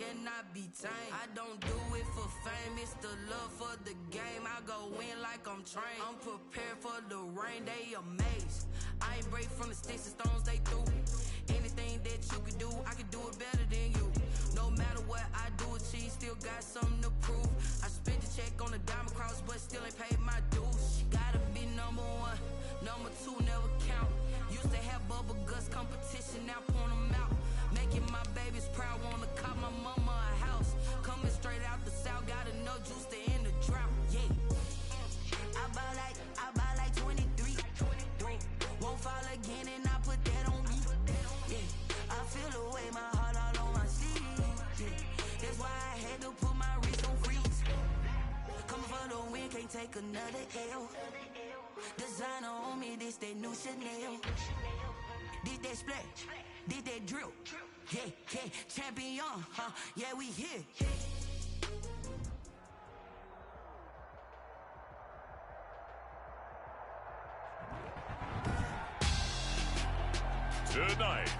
cannot be tamed. I don't do it for fame, it's the love for the game. I go in like I'm trained. I'm prepared for the rain, they amazed. I ain't break from the sticks and stones they threw. Anything that you can do, I can do it better than you. No matter what I do, achieve, still got something to prove. I spent the check on the diamond cross, but still ain't paid my dues. Gotta be number one, number two never count. Used to have bubble guts competition, now point them out. Making my babies proud, wanna cop my mama a house. Coming straight out the south, got enough juice to end the drought. Yeah, I buy like 23. Won't fall again, and I put that on me. Yeah, I feel the way, my heart all on my sleeve. Yeah, that's why I had to put my wrist on freeze. Coming for the win, can't take another L. Designer on me, this that new Chanel. Did that splash, did that drill. Yeah, yeah, champion, huh? Yeah, we here. Tonight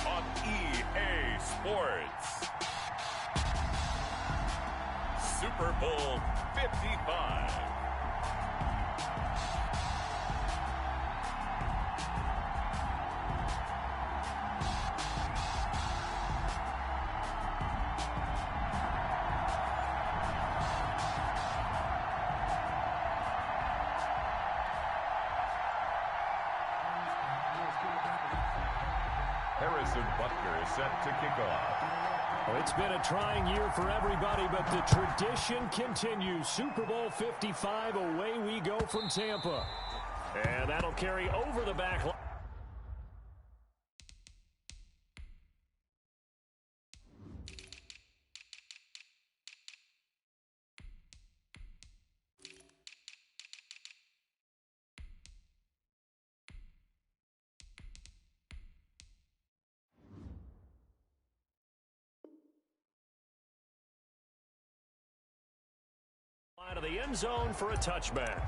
on EA Sports, Super Bowl 55. Butker is set to kick off. Well, it's been a trying year for everybody, but the tradition continues. Super Bowl 55, away we go from Tampa. And that'll carry over the back line. Out of the end zone for a touchback.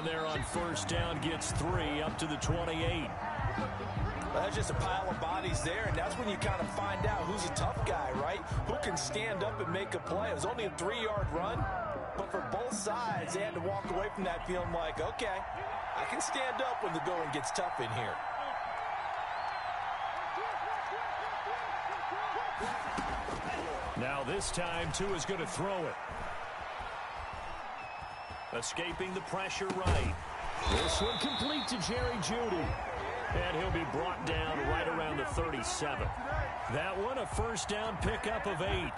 There on first down gets 3 up to the 28. Well, that's just a pile of bodies there, and that's when you kind of find out who's a tough guy, right? Who can stand up and make a play. It was only a 3-yard run, but for both sides, they had to walk away from that feeling like, okay, I can stand up when the going gets tough in here. Now this time, Tua's going to throw it. Escaping the pressure right. This one complete to Jerry Jeudy. And he'll be brought down right around the 37. That one, a first down pickup of 8.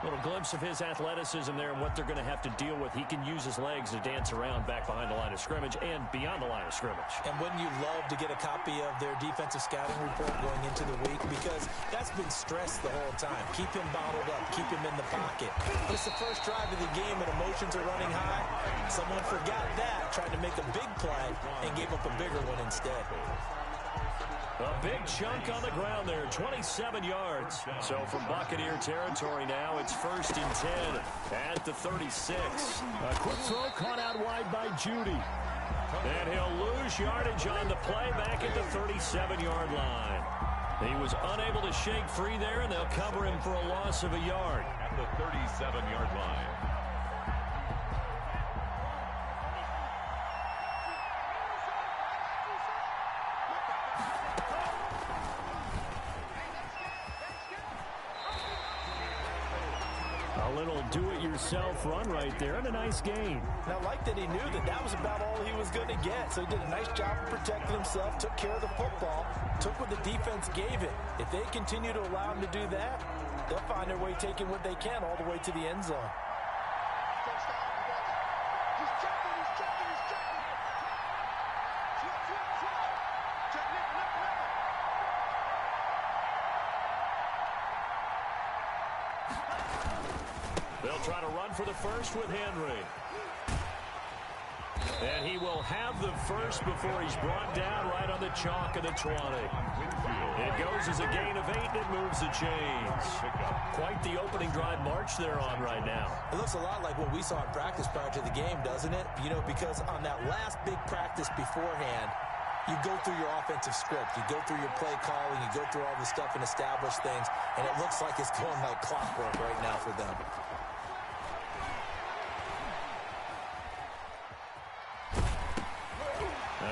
Little glimpse of his athleticism there and what they're going to have to deal with. He can use his legs to dance around back behind the line of scrimmage and beyond the line of scrimmage. And wouldn't you love to get a copy of their defensive scouting report going into the week? Because that's been stressed the whole time. Keep him bottled up. Keep him in the pocket. But it's the first drive of the game and emotions are running high. Someone forgot that, tried to make a big play, and gave up a bigger one instead. A big chunk on the ground there, 27 yards. So from Buccaneer territory now, it's 1st and 10 at the 36. A quick throw caught out wide by Jeudy. And he'll lose yardage on the play back at the 37-yard line. He was unable to shake free there, and they'll cover him for a loss of a yard. At the 37-yard line. A little do-it-yourself run right there, and a nice gain. And I like that he knew that that was about all he was going to get. So he did a nice job of protecting himself, took care of the football, took what the defense gave it. If they continue to allow him to do that, they'll find their way taking what they can all the way to the end zone. They'll try to run for the first with Henry. And he will have the first before he's brought down right on the chalk of the 20. It goes as a gain of 8, and it moves the chains. Quite the opening drive march they're on right now. It looks a lot like what we saw in practice prior to the game, doesn't it? You know, because on that last big practice beforehand, you go through your offensive script. You go through your play calling. You go through all the stuff and establish things. And it looks like it's going like clockwork right now for them.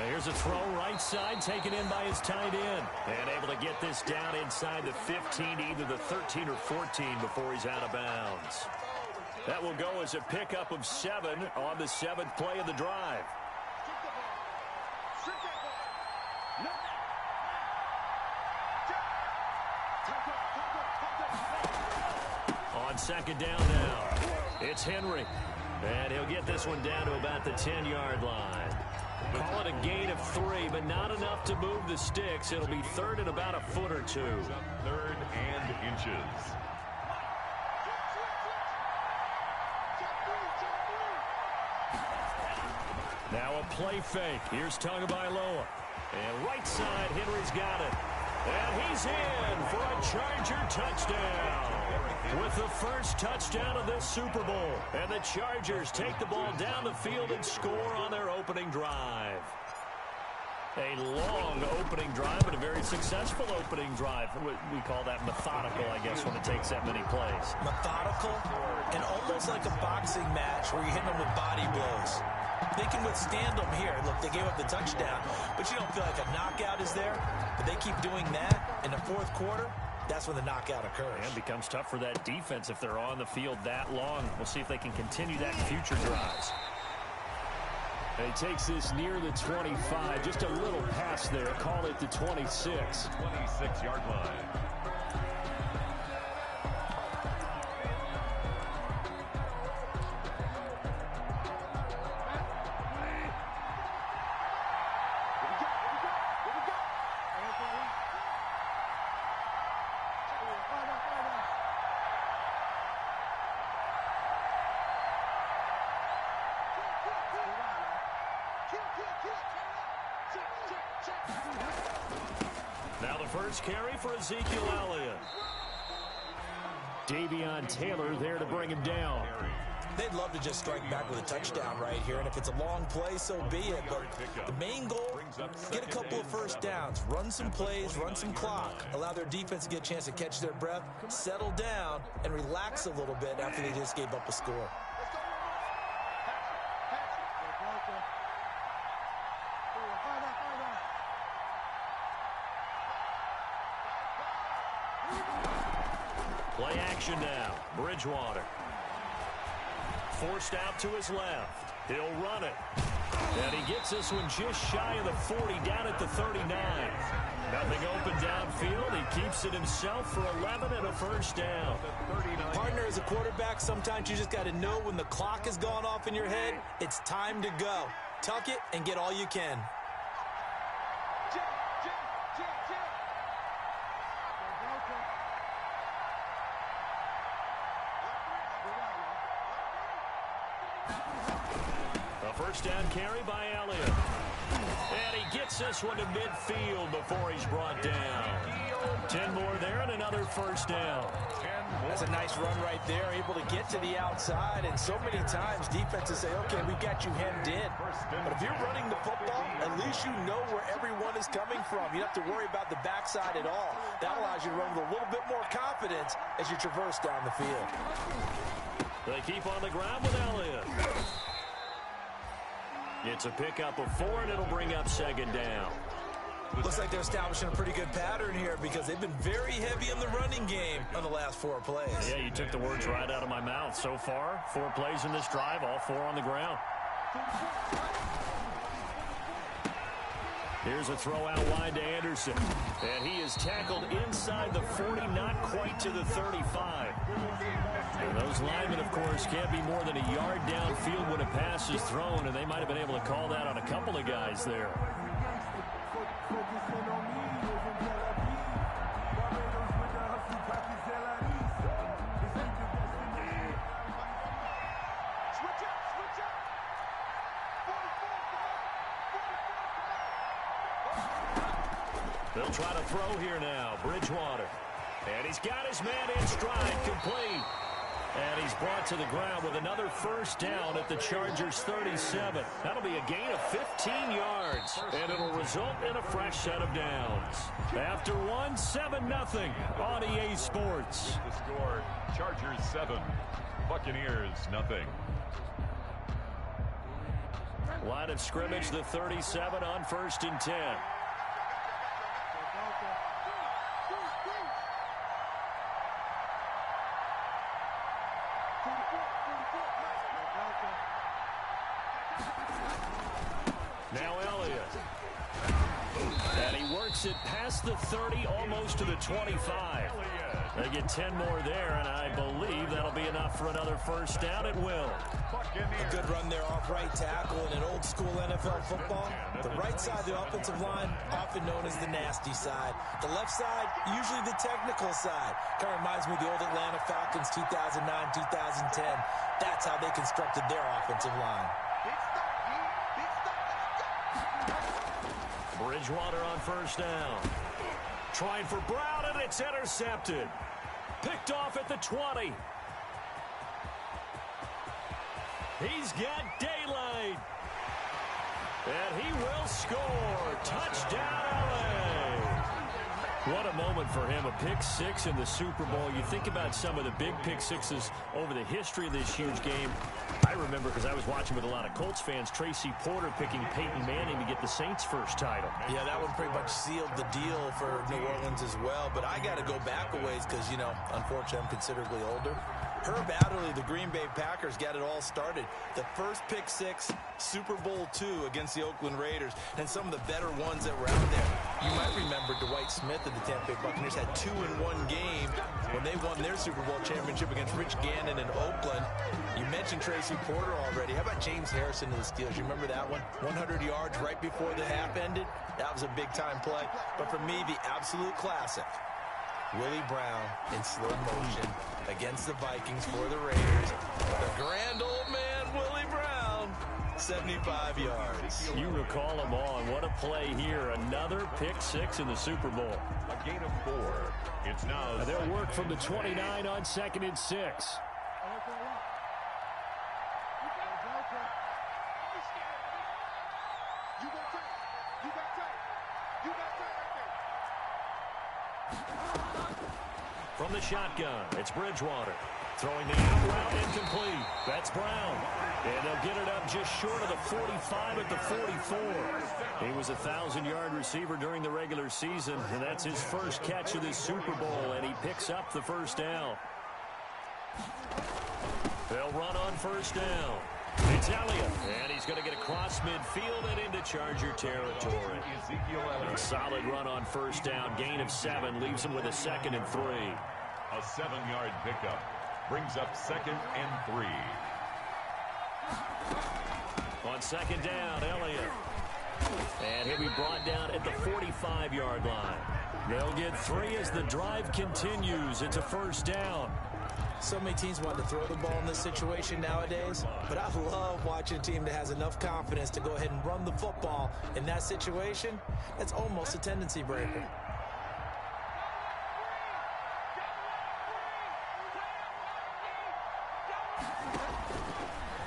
Here's a throw right side, taken in by his tight end. And able to get this down inside the 15, either the 13 or 14 before he's out of bounds. That will go as a pickup of 7 on the 7th play of the drive. On second down now, it's Henry. And he'll get this one down to about the 10-yard line. Call it a gain of 3, but not enough to move the sticks. It'll be third and about a foot or 2. Third and inches. Now a play fake. Here's Tagovailoa. And right side, Henry's got it. And he's in for a Charger touchdown. With the first touchdown of this Super Bowl. And the Chargers take the ball down the field and score on their opening drive. A long opening drive, but a very successful opening drive. We call that methodical, I guess, when it takes that many plays. Methodical and almost like a boxing match where you're hitting them with body blows. They can withstand them here. Look, they gave up the touchdown, but you don't feel like a knockout is there. But they keep doing that in the fourth quarter. That's when the knockout occurs. And it becomes tough for that defense if they're on the field that long. We'll see if they can continue that in future drives. And he takes this near the 25. Just a little pass there. Call it the 26. 26-yard line. Now the first carry for Ezekiel Elliott. Davion Taylor there to bring him down. They'd love to just strike back with a touchdown right here, and if it's a long play, so be it. But the main goal, get a couple of first downs, run some plays, run some clock, allow their defense to get a chance to catch their breath, settle down, and relax a little bit after they just gave up a score. Play action now. Bridgewater. Forced out to his left. He'll run it. And he gets this one just shy of the 40, down at the 39. Nothing open downfield. He keeps it himself for 11 and a first down. Partner, as a quarterback, sometimes you just got to know when the clock has gone off in your head, it's time to go. Tuck it and get all you can. First down carry by Elliott. And he gets this one to midfield before he's brought down. 10 more there and another first down. That's a nice run right there, able to get to the outside. And so many times defenses say, okay, we've got you hemmed in. But if you're running the football, at least you know where everyone is coming from. You don't have to worry about the backside at all. That allows you to run with a little bit more confidence as you traverse down the field. They keep on the ground with Elliott. It's a pickup of 4, and it'll bring up second down. Looks like they're establishing a pretty good pattern here because they've been very heavy in the running game on the last 4 plays. Yeah, you took the words right out of my mouth. So far, 4 plays in this drive, all 4 on the ground. Here's a throw out wide to Anderson. And he is tackled inside the 40, not quite to the 35. And those linemen, of course, can't be more than a yard downfield when a pass is thrown, and they might have been able to call that on a couple of guys there. They'll try to throw here now. Bridgewater. And he's got his man in stride, complete. And he's brought to the ground with another first down at the Chargers' 37. That'll be a gain of 15 yards, and it'll result in a fresh set of downs. After one, 7-0 on EA Sports. The score, Chargers 7, Buccaneers 0. Line of scrimmage, the 37 on 1st and 10. Now Elliott. And he works it past the 30, almost to the 25. They get 10 more there, and I believe that'll be enough for another first down. It will. A good run there off right tackle in an old-school NFL football. The right side of the offensive line, often known as the nasty side. The left side, usually the technical side. Kind of reminds me of the old Atlanta Falcons 2009, 2010. That's how they constructed their offensive line. Bridgewater on first down. Trying for Brown, and it's intercepted. Picked off at the 20. He's got daylight. And he will score. Touchdown, LA. What a moment for him. A pick six in the Super Bowl. You think about some of the big pick sixes over the history of this huge game. I remember, because I was watching with a lot of Colts fans, Tracy Porter picking Peyton Manning to get the Saints' first title. Yeah, that one pretty much sealed the deal for New Orleans as well. But I got to go back a ways because, you know, unfortunately, I'm considerably older. Herb Adderley, the Green Bay Packers, got it all started. The first pick six, Super Bowl II against the Oakland Raiders, and some of the better ones that were out there. You might remember Dwight Smith of the Tampa Bay Buccaneers had 2 in one game when they won their Super Bowl championship against Rich Gannon in Oakland. You mentioned Tracy Porter already. How about James Harrison of the Steelers? You remember that one? 100 yards right before the half ended. That was a big-time play. But for me, the absolute classic, Willie Brown in slow motion against the Vikings for the Raiders. The grand old man, Willie Brown, 75 yards. You recall them on. What a play here. Another pick six in the Super Bowl. A gain of 4. It's now. And they'll work from the 29 on 2nd and 6. From the shotgun, it's Bridgewater. Throwing the out route, incomplete. That's Brown. And they'll get it up just short of the 45 at the 44. He was a 1,000-yard receiver during the regular season, and that's his first catch of this Super Bowl, and he picks up the first down. They'll run on first down. It's Elliott, and he's going to get across midfield and into Charger territory. A solid run on first down, gain of 7, leaves him with a 2nd and 3. A 7-yard pickup brings up 2nd and 3. On 2nd down, Elliott. And he'll be brought down at the 45-yard line. They'll get 3 as the drive continues. It's a first down. So many teams want to throw the ball in this situation nowadays, but I love watching a team that has enough confidence to go ahead and run the football in that situation. That's almost a tendency breaker.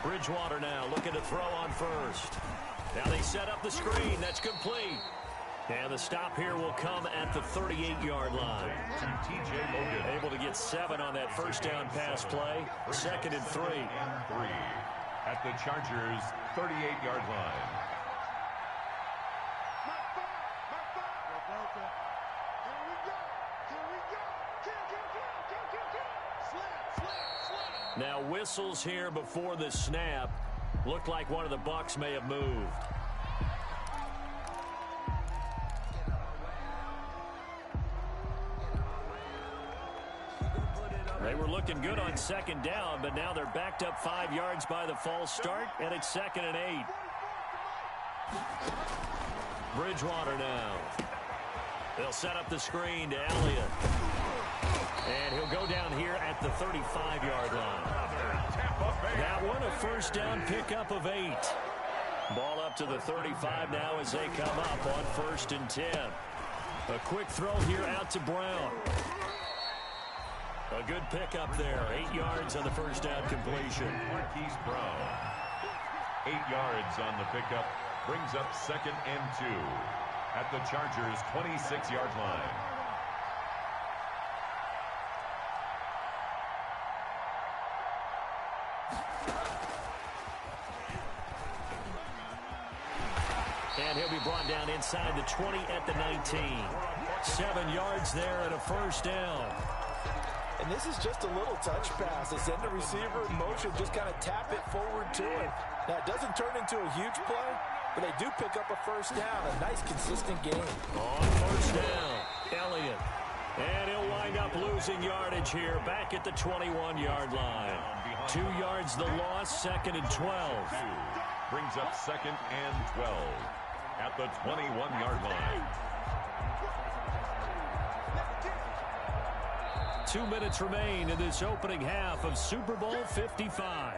Bridgewater now looking to throw on first. Now they set up the screen. That's complete. And the stop here will come at the 38-yard line. TJ Logan able to get 7 on that first down pass play. 2nd and 3. At the Chargers' 38-yard line. Now whistles here before the snap. Looked like one of the Bucs may have moved. They were looking good on 2nd down, but now they're backed up 5 yards by the false start, and it's 2nd and 8. Bridgewater now. They'll set up the screen to Elliott. And he'll go down here at the 35-yard line. That one, a first down pickup of 8. Ball up to the 35 now as they come up on 1st and 10. A quick throw here out to Brown. A good pickup there. 8 yards on the first down completion. Marquise Brown. 8 yards on the pickup. Brings up 2nd and 2 at the Chargers' 26-yard line. And he'll be brought down inside the 20 at the 19. 7 yards there and a first down. And this is just a little touch pass. They send the receiver in motion, just kind of tap it forward to him. Now, it doesn't turn into a huge play, but they do pick up a first down. A nice, consistent game. On first down, Elliott. And he'll wind up losing yardage here back at the 21-yard line. 2 yards the loss, 2nd and 12. Brings up 2nd and 12 at the 21-yard line. 2 minutes remain in this opening half of Super Bowl 55.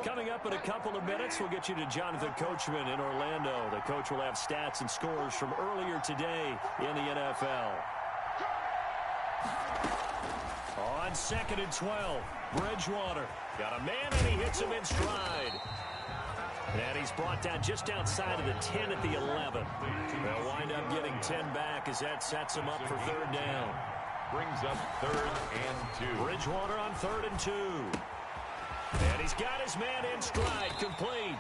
Coming up in a couple of minutes, we'll get you to Jonathan Coachman in Orlando. The coach will have stats and scores from earlier today in the NFL. On 2nd and 12, Bridgewater got a man and he hits him in stride. And he's brought down just outside of the 10 at the 11. They'll wind up getting 10 back as that sets him up for 3rd down. Brings up 3rd and 2. Bridgewater on 3rd and 2. And he's got his man in stride, complete.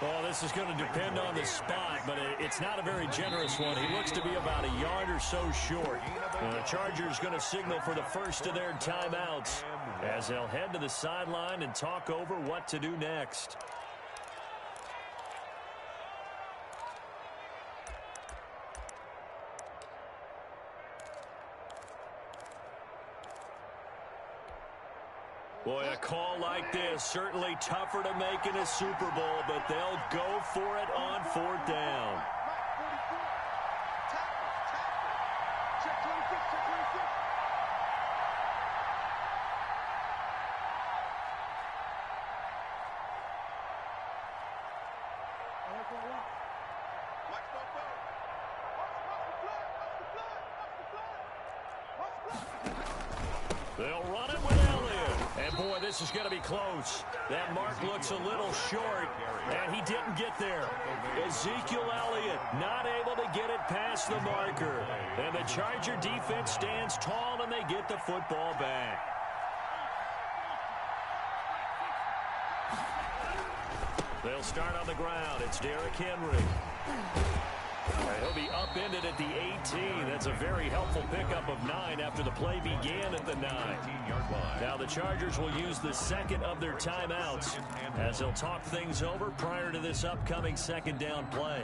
Oh, this is going to depend on the spot, but it's not a very generous one. He looks to be about a yard or so short. And the Chargers going to signal for the first of their timeouts as they'll head to the sideline and talk over what to do next. Boy, a call like this, certainly tougher to make in a Super Bowl, but they'll go for it on 4th down. They'll run it with Elliott. And, boy, this is going to be close. That mark looks a little short, and he didn't get there. Ezekiel Elliott not able to get it past the marker. And the Charger defense stands tall, and they get the football back. They'll start on the ground. It's Derrick Henry. He'll be upended at the 18. That's a very helpful pickup of 9 after the play began at the 9. Now the Chargers will use the second of their timeouts as they'll talk things over prior to this upcoming 2nd down play.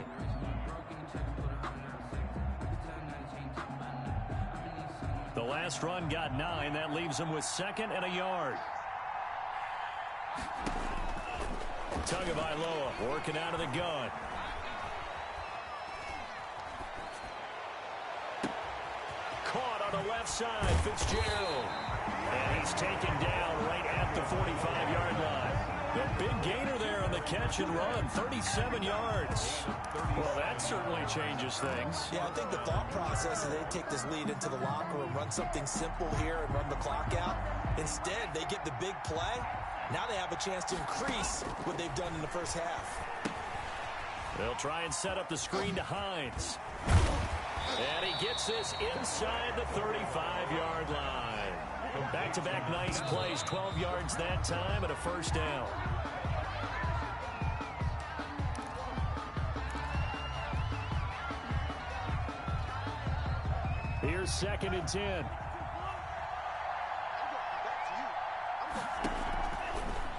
The last run got 9. That leaves them with 2nd and a yard. Tagovailoa working out of the gun. Caught on the left side, Fitzgerald. And he's taken down right at the 45-yard line. The big gainer there on the catch and run, 37 yards. Well, that certainly changes things. Yeah, I think the thought process is they take this lead into the locker room, run something simple here and run the clock out. Instead, they get the big play. Now they have a chance to increase what they've done in the first half. They'll try and set up the screen to Hines. And he gets this inside the 35-yard line. Back-to-back nice plays, 12 yards that time and a first down. Here's 2nd and 10.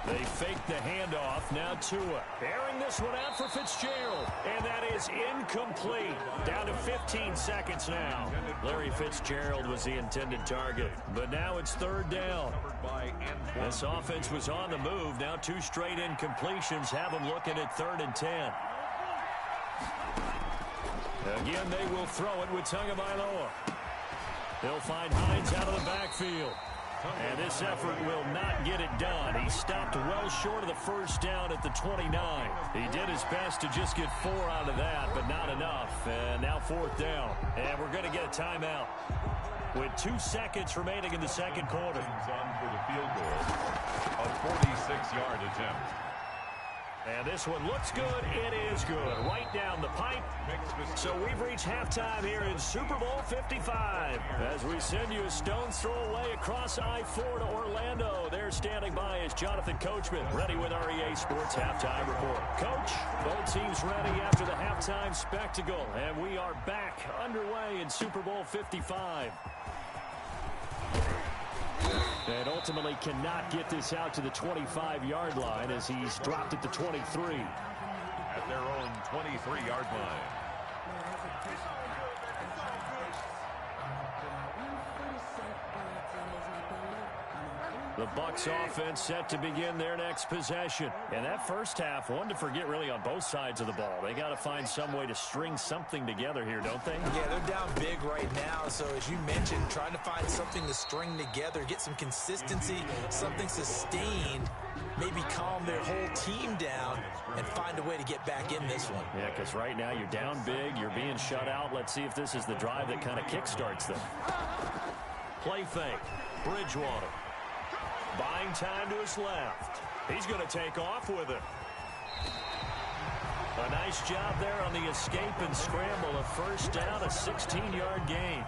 They fake the handoff. Now Tua airing this one out for Fitzgerald. And that is incomplete. Down to 15 seconds now. Larry Fitzgerald was the intended target. But now it's 3rd down. This offense was on the move. Now 2 straight incompletions have them looking at 3rd and 10. Again, they will throw it with Tagovailoa. They'll find Hines out of the backfield. And this effort will not get it done. He stopped well short of the first down at the 29. He did his best to just get 4 out of that, but not enough. And now 4th down. And we're going to get a timeout with 2 seconds remaining in the second quarter. On for the field goal, a 46-yard attempt. And this one looks good. It is good. Right down the pipe. So we've reached halftime here in Super Bowl 55. As we send you a stone's throw away across I-4 to Orlando. There standing by is Jonathan Coachman, ready with our EA Sports Halftime Report. Coach, both teams ready after the halftime spectacle. And we are back underway in Super Bowl 55. And ultimately cannot get this out to the 25-yard line as he's dropped at the 23. At their own 23-yard line. The Bucs offense set to begin their next possession. And that first half, one to forget really on both sides of the ball. They got to find some way to string something together here, don't they? Yeah, they're down big right now. So as you mentioned, trying to find something to string together, get some consistency, something sustained, maybe calm their whole team down and find a way to get back in this one. Yeah, because right now you're down big, you're being shut out. Let's see if this is the drive that kind of kickstarts them. Play fake. Bridgewater. Buying time to his left. He's going to take off with it. A nice job there on the escape and scramble. A first down, a 16-yard gain.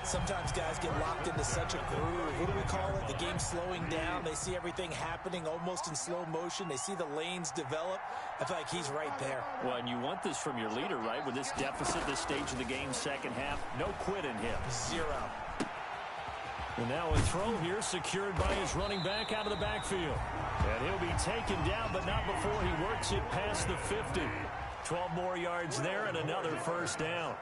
Sometimes guys get locked into such a groove. What do we call it? The game's slowing down. They see everything happening almost in slow motion. They see the lanes develop. I feel like he's right there. Well, and you want this from your leader, right? With this deficit, this stage of the game, second half, no quit in him. 0. And now a throw here secured by his running back out of the backfield. And he'll be taken down, but not before he works it past the 50. 12 more yards there and another first down.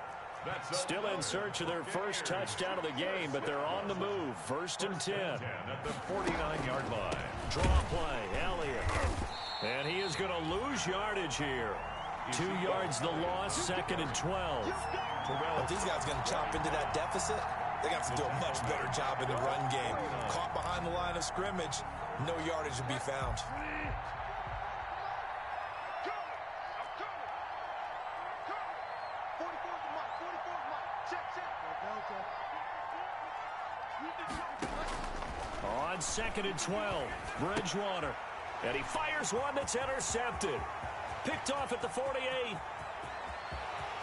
Still in search of their first touchdown of the game, but they're on the move. 1st and 10. At the 49-yard line. Draw play, Elliott. And he is going to lose yardage here. 2 yards the loss, 2nd and 12. If these guys are going to chop into that deficit, they got to do a much better job in the run game. Caught behind the line of scrimmage, no yardage to be found. On 2nd and 12, Bridgewater. And he fires one that's intercepted. Picked off at the 48.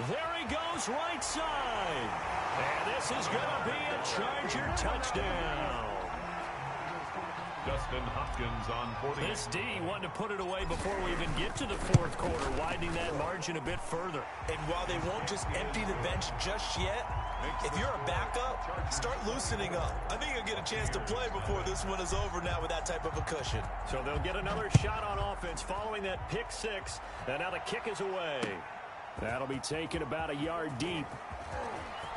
There he goes, right side. And this is going to be a Charger touchdown. Justin Hopkins on 40. This D wanted to put it away before we even get to the 4th quarter, widening that margin a bit further. And while they won't just empty the bench just yet, if you're a backup, start loosening up. I think you'll get a chance to play before this one is over now with that type of a cushion. So they'll get another shot on offense following that pick 6. And now the kick is away. That'll be taken about a yard deep.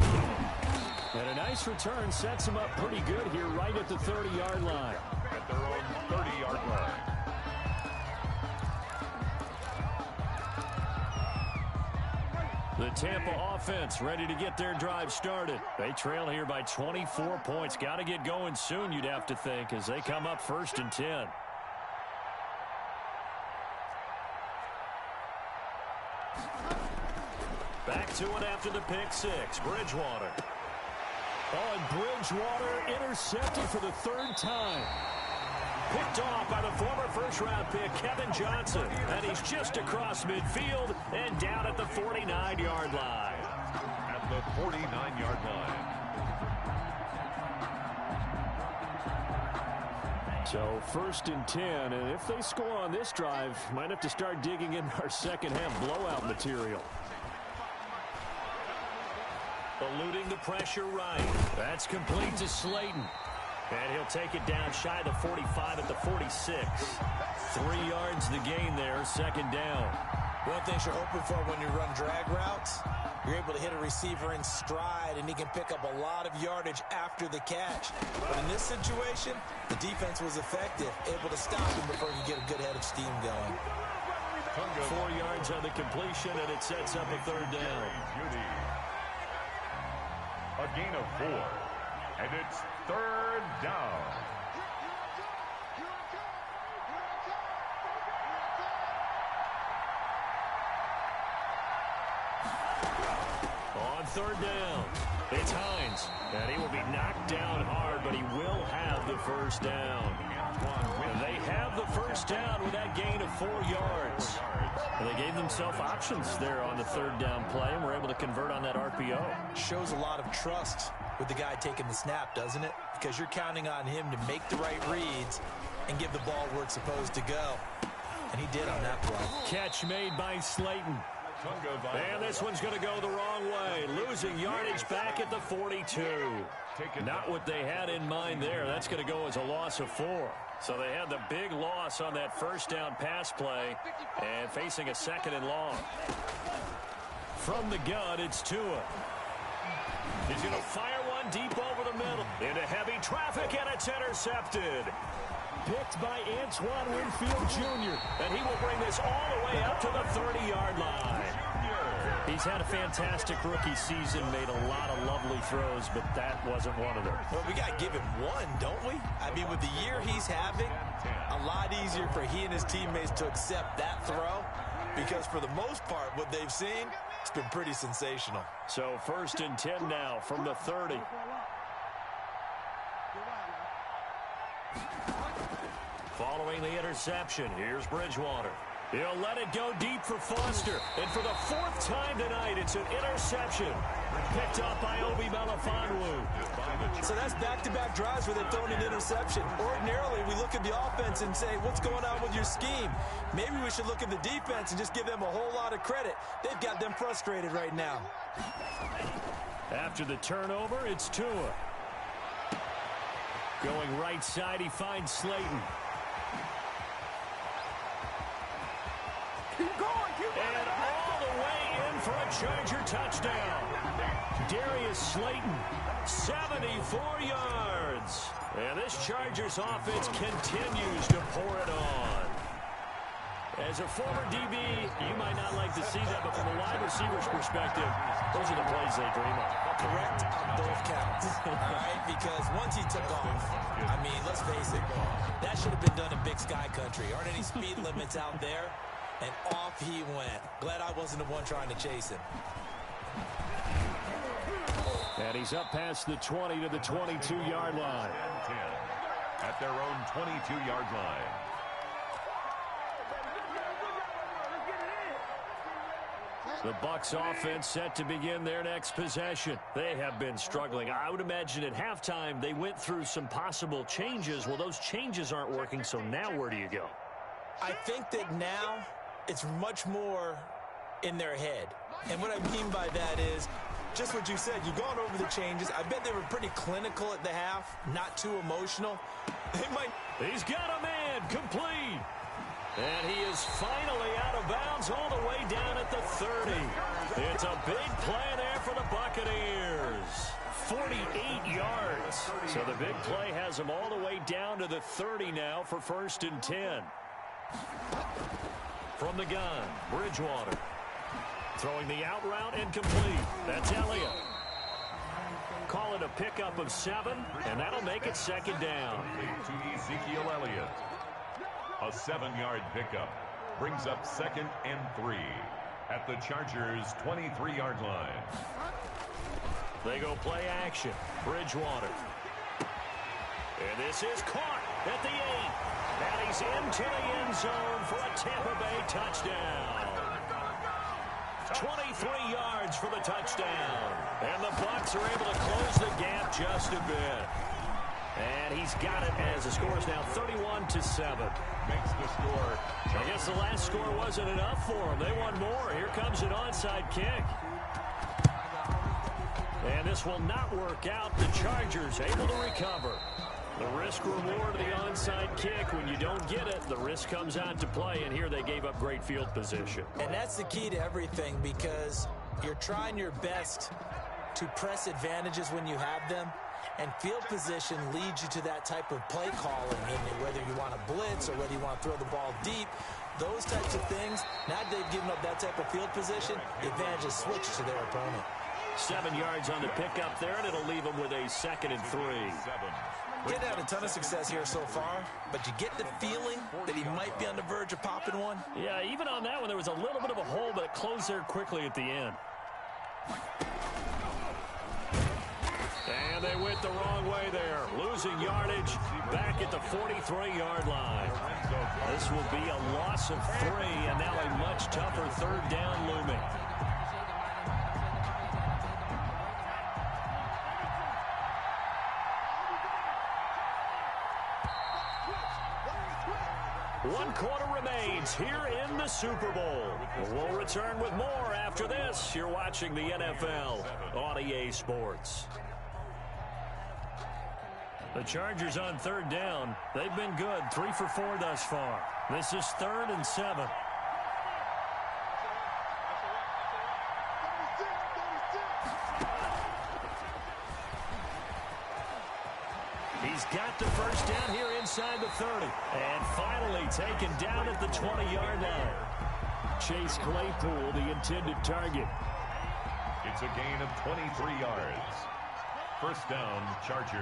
And a nice return sets them up pretty good here right at the 30-yard line. At their own 30-yard line. The Tampa offense ready to get their drive started. They trail here by 24 points. Got to get going soon, you'd have to think, as they come up 1st and 10. Back to it after the pick 6. Bridgewater. Oh, and Bridgewater intercepted for the 3rd time. Picked off by the former first-round pick, Kevin Johnson. And he's just across midfield and down at the 49-yard line. At the 49-yard line. So 1st and 10, and if they score on this drive, might have to start digging in our second-half blowout material. Eluding the pressure right. That's complete to Slayton. And he'll take it down shy of the 45 at the 46. 3 yards the gain there, 2nd down. One of the things you're hoping for when you run drag routes, you're able to hit a receiver in stride, and he can pick up a lot of yardage after the catch. But in this situation, the defense was effective, able to stop him before he could get a good head of steam going. 4 yards on the completion, and it sets up a 3rd down. A gain of 4. And it's third down. On third down, it's Hines. And he will be knocked down hard, but he will have the first down. And they have the first down with that gain of 4 yards. And they gave themselves options there on the third down play and were able to convert on that RPO. Shows a lot of trust with the guy taking the snap, doesn't it? Because you're counting on him to make the right reads and give the ball where it's supposed to go. And he did on that play. Catch made by Slayton. And this one's going to go the wrong way. Losing yardage back at the 42. Not what they had in mind there. That's going to go as a loss of 4. So they had the big loss on that first down pass play and facing a second and long. From the gun, it's Tua. He's going to fire one deep over the middle. Into heavy traffic, and it's intercepted. Picked by Antoine Winfield Jr. And he will bring this all the way up to the 30-yard line. He's had a fantastic rookie season, made a lot of lovely throws, but that wasn't one of them. Well, we got to give him one, don't we? I mean, with the year he's having, a lot easier for he and his teammates to accept that throw, because for the most part, what they've seen, it's been pretty sensational. So first and 10 now from the 30. Following the interception, here's Bridgewater. He'll let it go deep for Foster. And for the 4th time tonight, it's an interception. Picked up by Obi Melifonwu. So that's back-to-back drives where they've thrown an interception. Ordinarily, we look at the offense and say, what's going on with your scheme? Maybe we should look at the defense and just give them a whole lot of credit. They've got them frustrated right now. After the turnover, it's Tua. Going right side, he finds Slayton. And all the way in for a Charger touchdown. Darius Slayton, 74 yards. And this Chargers offense continues to pour it on. As a former DB, you might not like to see that, but from a wide receiver's perspective, those are the plays they dream of. Correct on both counts, all right? Because once he took off, I mean, let's face it, that should have been done in Big Sky Country. Aren't any speed limits out there? And off he went. Glad I wasn't the one trying to chase him. And he's up past the 20 to the 22-yard line. At their own 22-yard line. The Bucs offense set to begin their next possession. They have been struggling. I would imagine at halftime they went through some possible changes. Well, those changes aren't working, so now where do you go? I think that now it's much more in their head. And what I mean by that is just what you said. You've gone over the changes. I bet they were pretty clinical at the half, not too emotional. He's got a man, complete. And he is finally out of bounds all the way down at the 30. It's a big play there for the Buccaneers. 48 yards. So the big play has him all the way down to the 30 now for first and 10. From the gun, Bridgewater. Throwing the out route and complete. That's Elliott. Call it a pickup of 7, and that'll make it second down. To Ezekiel Elliott. A 7-yard pickup brings up second and 3 at the Chargers' 23-yard line. They go play action. Bridgewater. And this is caught at the 8. And he's into the end zone for a Tampa Bay touchdown. 23 yards for the touchdown. And the Bucs are able to close the gap just a bit. And he's got it as the score is now 31-7. Makes the score. I guess the last score wasn't enough for them. They want more. Here comes an onside kick. And this will not work out. The Chargers able to recover. The risk reward of the onside kick. When you don't get it, the risk comes out to play. And here they gave up great field position. And that's the key to everything, because you're trying your best to press advantages when you have them. And field position leads you to that type of play calling, whether you want to blitz or whether you want to throw the ball deep. Those types of things, now that they've given up that type of field position, the advantage is switched to their opponent. 7 yards on the pickup there, and it'll leave him with a 2nd and 3. Didn't have a ton of success here so far, but you get the feeling that he might be on the verge of popping one. Yeah, even on that one, there was a little bit of a hole, but it closed there quickly at the end. And they went the wrong way there, losing yardage back at the 43-yard line. This will be a loss of 3, and now a much tougher 3rd down looming. One quarter remains here in the Super Bowl. We'll return with more after this. You're watching the NFL on EA Sports. The Chargers on 3rd down. They've been good, 3 for 4 thus far. This is 3rd and 7. He's got the first down here inside the 30. And finally taken down at the 20-yard line. Chase Claypool, the intended target. It's a gain of 23 yards. First down, Chargers.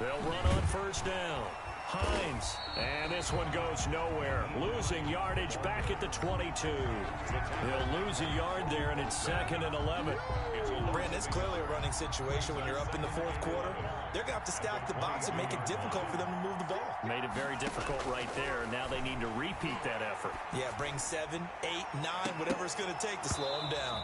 They'll run on first down. Hines. And this one goes nowhere. Losing yardage back at the 22. They'll lose a yard there, and it's 2nd and 11. Brandon, it's clearly a running situation when you're up in the 4th quarter. They're going to have to stack the box and make it difficult for them to move the ball. Made it very difficult right there. Now they need to repeat that effort. Yeah, bring 7, 8, 9, whatever it's going to take to slow them down.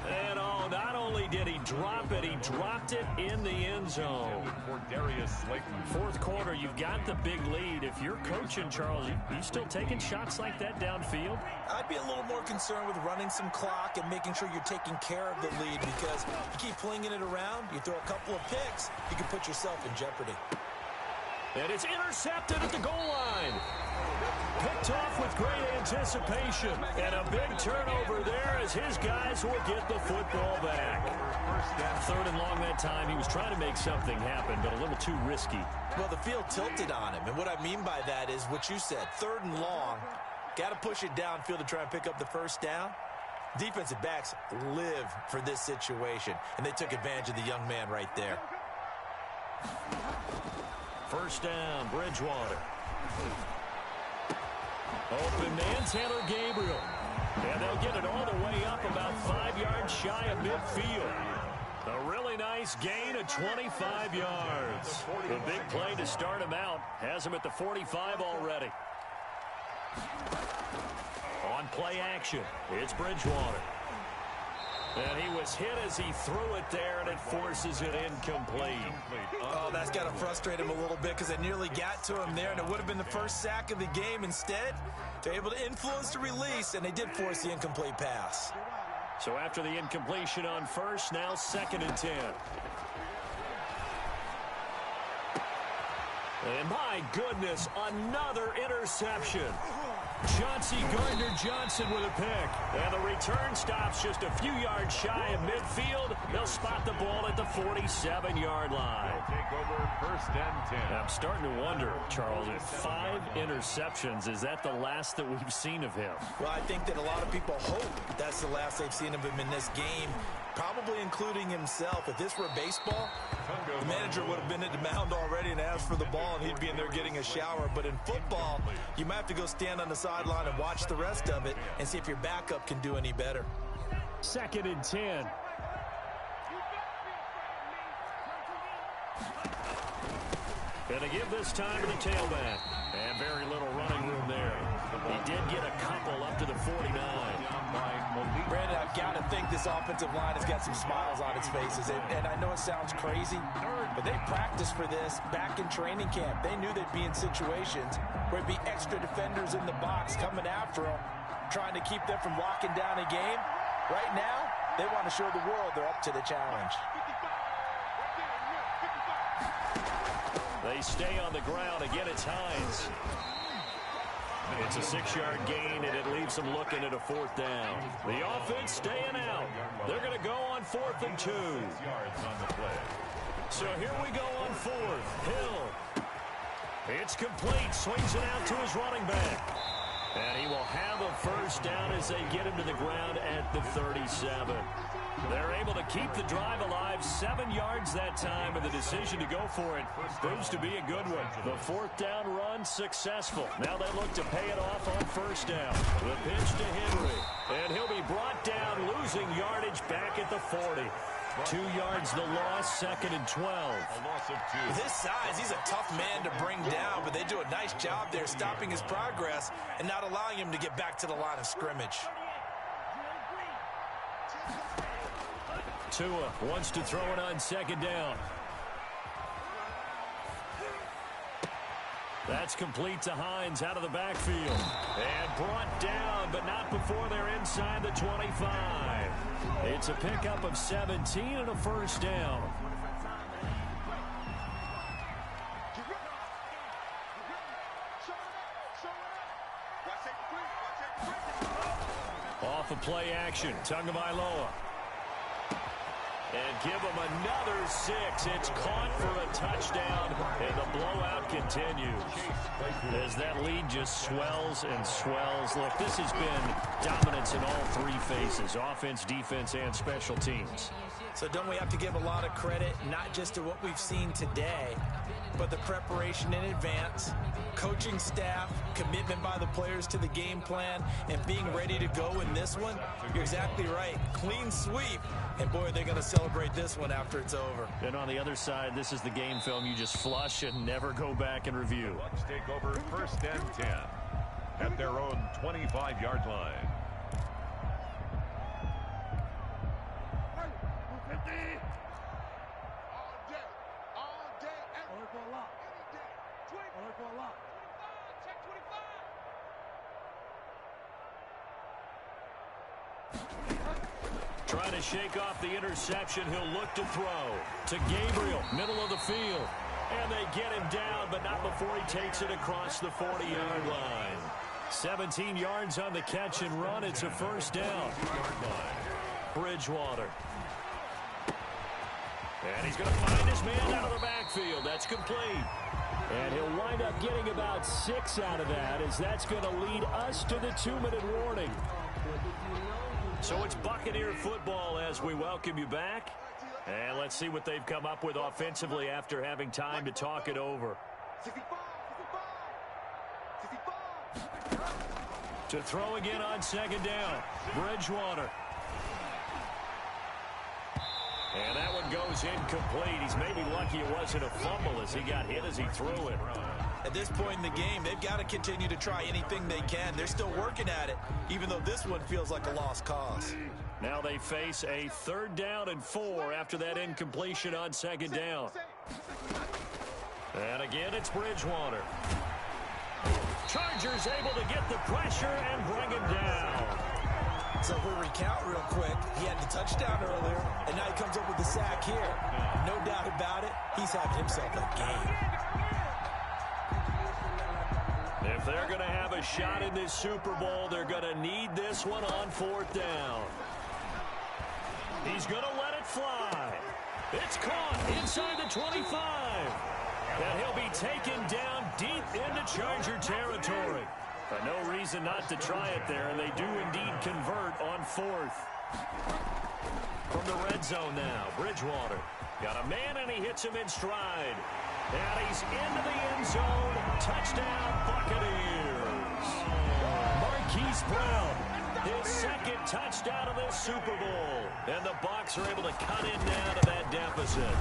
And not only did he drop it, he dropped it in the end zone. For Darius Slayton. 4th quarter, you've got the big lead. If you're coaching, Charles, you still taking shots like that downfield? I'd be a little more concerned with running some clock and making sure you're taking care of the lead, because you keep flinging it around, you throw a couple of picks, you can put yourself in jeopardy. And it's intercepted at the goal line. Picked off with great anticipation. And a big turnover there as his guys will get the football back. 3rd and long that time. He was trying to make something happen, but a little too risky. Well, the field tilted on him. And what I mean by that is what you said. 3rd and long. Got to push it downfield to try and pick up the first down. Defensive backs live for this situation. And they took advantage of the young man right there. First down, Bridgewater. Open man, Taylor Gabriel. And they'll get it all the way up about 5 yards shy of midfield. A really nice gain of 25 yards. The big play to start him out has him at the 45 already. On play action, it's Bridgewater. And he was hit as he threw it there, and it forces it incomplete. Oh, that's got to frustrate him a little bit, because it nearly got to him there, and it would have been the first sack of the game. Instead, they're able to influence the release, and they did force the incomplete pass. So after the incompletion on first, now 2nd and 10. And my goodness, another interception. Chauncey Gardner-Johnson with a pick. And the return stops just a few yards shy of midfield. They'll spot the ball at the 47-yard line. Take over 1st and 10. I'm starting to wonder, Charles, if 5 interceptions, is that the last that we've seen of him? Well, I think that a lot of people hope that's the last they've seen of him in this game, probably including himself. If this were baseball, the manager would have been at the mound already and asked for the ball, and he'd be in there getting a shower. But in football, you might have to go stand on the sideline and watch the rest of it and see if your backup can do any better. 2nd and 10. And to give this time to the tailback. And very little running room there. He did get a couple up to the 49. Brandon, I've got to think this offensive line has got some smiles on its faces. And I know it sounds crazy, but they practiced for this back in training camp. They knew they'd be in situations where it'd be extra defenders in the box coming after them, trying to keep them from locking down a game. Right now, they want to show the world they're up to the challenge. They stay on the ground. Again, it's Hines. It's a 6-yard gain, and it leaves them looking at a 4th down. The offense staying out. They're going to go on 4th and 2. So here we go on 4th. Hill. It's complete. Swings it out to his running back. And he will have a first down as they get him to the ground at the 37. They're able to keep the drive alive, 7 yards that time, and the decision to go for it proves to be a good one. The fourth down run successful. Now they look to pay it off on first down. The pitch to Henry, and he'll be brought down, losing yardage back at the 40. 2 yards the loss, 2nd and 12. A loss of 2. With his size, he's a tough man to bring down, but they do a nice job there stopping his progress and not allowing him to get back to the line of scrimmage. Tua wants to throw it on 2nd down. That's complete to Hines out of the backfield. And brought down, but not before they're inside the 25. It's a pickup of 17 and a first down. Off of play action, Tagovailoa. And give them another 6. It's caught for a touchdown, and the blowout continues. As that lead just swells and swells. Look, this has been dominance in all 3 phases, offense, defense, and special teams. So don't we have to give a lot of credit, not just to what we've seen today, but the preparation in advance, coaching staff, commitment by the players to the game plan, and being ready to go in this one? You're exactly right. Clean sweep. And, boy, they're going to celebrate this one after it's over. And on the other side, this is the game film you just flush and never go back and review. Bucks take over 1st and 10 at their own 25-yard line. Trying to shake off the interception. He'll look to throw to Gabriel, middle of the field. And they get him down, but not before he takes it across the 40-yard line. 17 yards on the catch and run. It's a first down. Bridgewater. And he's going to find his man out of the backfield. That's complete. And he'll wind up getting about 6 out of that, as that's going to lead us to the 2-minute warning. So it's Buccaneer football as we welcome you back. And let's see what they've come up with offensively after having time to talk it over. To throw again on 2nd down, Bridgewater. And that one goes incomplete. He's maybe lucky it wasn't a fumble as he got hit as he threw it. At this point in the game, they've got to continue to try anything they can. They're still working at it, even though this one feels like a lost cause. Now they face a 3rd down and 4 after that incompletion on 2nd down. And again, it's Bridgewater. Chargers able to get the pressure and bring him down. So if we recount real quick, he had the touchdown earlier, and now he comes up with the sack here. No doubt about it, he's having himself a game. If they're going to have a shot in this Super Bowl, they're going to need this one on 4th down. He's going to let it fly. It's caught inside the 25. And he'll be taken down deep into Charger territory. No reason not to try it there, and they do indeed convert on 4th. From the red zone now, Bridgewater. Got a man, and he hits him in stride. And he's into the end zone. Touchdown, Buccaneers. Marquise Brown, his 2nd touchdown of this Super Bowl. And the Bucs are able to cut it down to that deficit.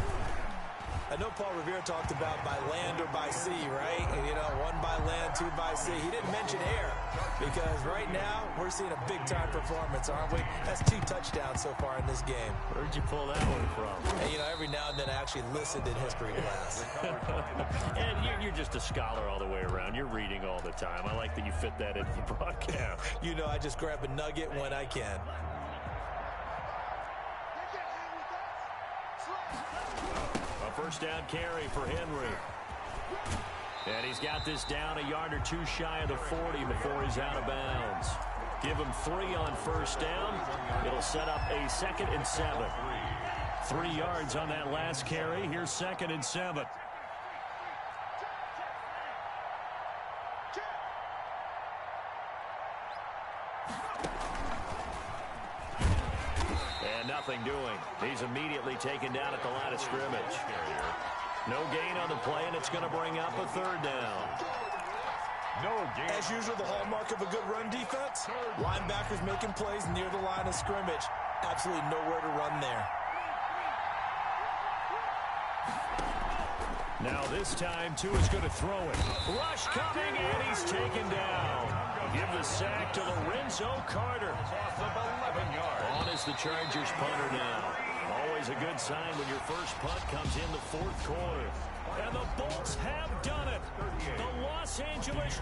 I know Paul Revere talked about by land or by sea, right? And, you know, 1 by land, 2 by sea. He didn't mention air because right now we're seeing a big-time performance, aren't we? That's 2 touchdowns so far in this game. Where'd you pull that one from? And, you know, every now and then I actually listened in history class. And you're just a scholar all the way around. You're reading all the time. I like that you fit that into the broadcast. You know, I just grab a nugget when I can. First down carry for Henry. And he's got this down a yard or 2 shy of the 40 before he's out of bounds. Give him 3 on first down. It'll set up a 2nd and 7. 3 yards on that last carry. Here's 2nd and 7. nothing doing. He's immediately taken down at the line of scrimmage. No gain on the play, and it's going to bring up a third down. No gain. As usual, the hallmark of a good run defense, linebackers making plays near the line of scrimmage. Absolutely nowhere to run there. Now this time, Tua's going to throw it. Rush coming, and he's taken down. Give the sack to Lorenzo Carter. Off of 11 yards. On is the Chargers punter now. Always a good sign when your first punt comes in the fourth quarter. And the Bolts have done it. The Los Angeles